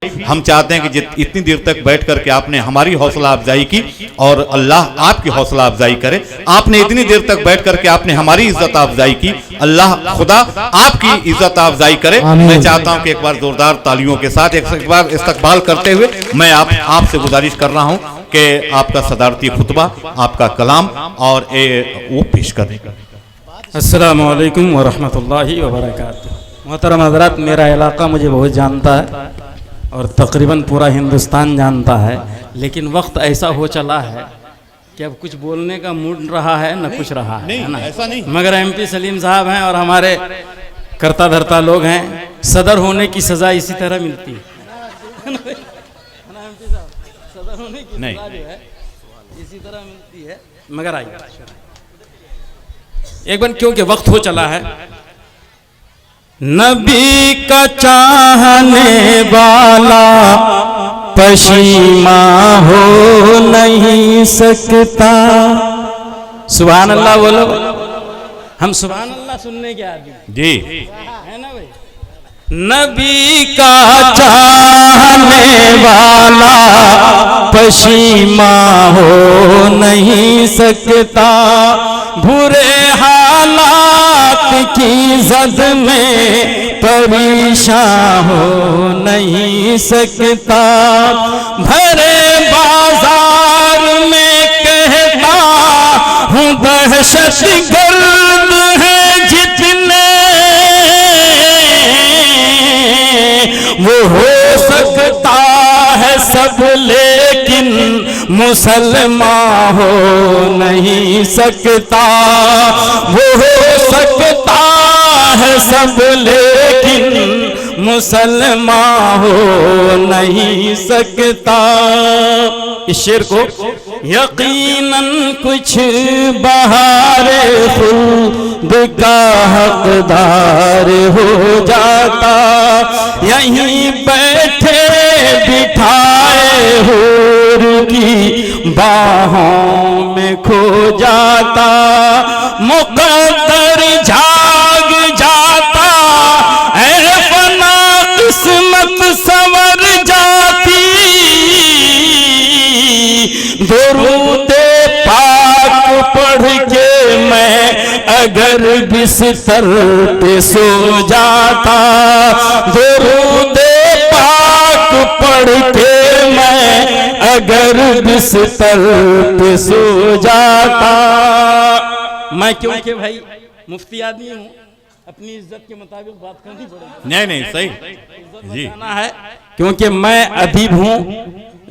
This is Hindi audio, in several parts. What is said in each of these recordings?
हम चाहते हैं कि इतनी देर तक बैठ करके आपने हमारी हौसला अफजाई की और अल्लाह आपकी हौसला अफजाई करे। आपने इतनी देर तक बैठ करके आपने हमारी इज्जत अफजाई की, अल्लाह खुदा आपकी इज्जत अफजाई करे। मैं चाहता हूं कि एक बार जोरदार तालियों के साथ एक बार इस्तकबाल करते हुए मैं आपसे गुजारिश कर रहा हूं कि आपका सदारती खुतबा, आपका कलाम और वो पेश करें। अस्सलामु अलैकुम व रहमतुल्लाहि व बरकातुहू। मोहतरम हज़रात, मेरा इलाका मुझे बहुत जानता है और तकरीबन पूरा हिंदुस्तान जानता है, लेकिन वक्त ऐसा हो चला है कि अब कुछ बोलने का मूड रहा है न कुछ रहा है ना, ऐसा नहीं। मगर MP सलीम साहब हैं और हमारे करता धरता लोग हैं। सदर होने की सज़ा इसी तरह मिलती है सदर होने की सज़ा जो है इसी तरह मिलती है। मगर आइए एक बार, क्योंकि वक्त हो चला है। नबी का चाहने वाला पशीमा हो नहीं सकता। सुभान अल्लाह बोलो। हम सुभान अल्लाह सुनने के आदमी जी है ना भाई। नबी का चाहने वाला पशीमा हो नहीं सकता। बुरे हालात की जद में परेशान हो नहीं सकता। भरे बाजार में कहता हूँ दहशत गर्द है जितने, वो हो सकता है सब लेकिन मुसलमान हो नहीं सकता। वो हो सकता है सब लेकिन मुसलमान हो नहीं सकता। इस शेर को यकीनन कुछ बहारे खुद का हकदार हो जाता। यहीं बैठे बिठाए हूर की बाहों में खो जाता। मुक़द्दर जाग जाता ऐ फना किस्मत संवर जाती। दुरूदे पाक पढ़ के मैं अगर बिस्तर पे सो जाता। दुरूदे पाक पढ़ के मैं अगर बिस्तर पे सो जाता। मैं क्योंकि भाई मुफ्ती आदमी हूँ, अपनी इज्जत के मुताबिक बात करनी पड़ेगी। नहीं सही जी है, क्योंकि मैं अदीब हूँ।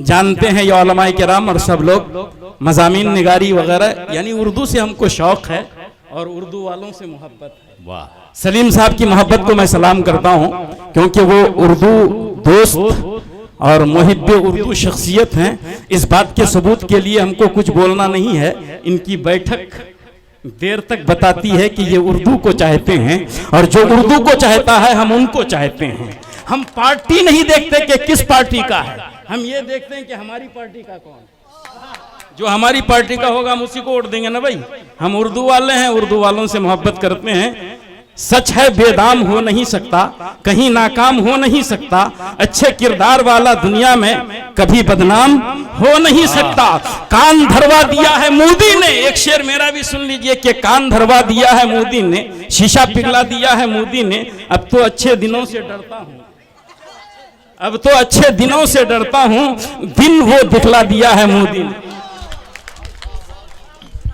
जानते हैं ये उलमाए किराम और सब लोग मज़ामीन निगारी वगैरह, यानी उर्दू से हमको शौक है और उर्दू वालों से मोहब्बत है। वाह। सलीम साहब की मोहब्बत को मैं सलाम करता हूँ, क्योंकि वो उर्दू दोस्त और मुहिब्बे उर्दू शख्सियत हैं। इस बात के सबूत के लिए हमको कुछ बोलना नहीं है। इनकी बैठक देर तक बताती है कि ये उर्दू को चाहते हैं और जो उर्दू को चाहता है हम उनको चाहते हैं। हम पार्टी नहीं देखते कि किस पार्टी का है, हम ये देखते हैं कि हमारी पार्टी का कौन। जो हमारी पार्टी का होगा हम उसी को वोट देंगे ना भाई। हम उर्दू वाले हैं, उर्दू वालों से मोहब्बत करते हैं। सच है बेदाम हो नहीं सकता, कहीं नाकाम हो नहीं सकता। अच्छे किरदार वाला दुनिया में कभी बदनाम हो नहीं सकता। कान धरवा दिया है मोदी ने, एक शेर मेरा भी सुन लीजिए कि कान धरवा दिया है मोदी ने, शीशा पिघला दिया है मोदी ने। अब तो अच्छे दिनों से डरता हूँ, अब तो अच्छे दिनों से डरता हूँ, दिन वो दिखला दिया है मोदी ने।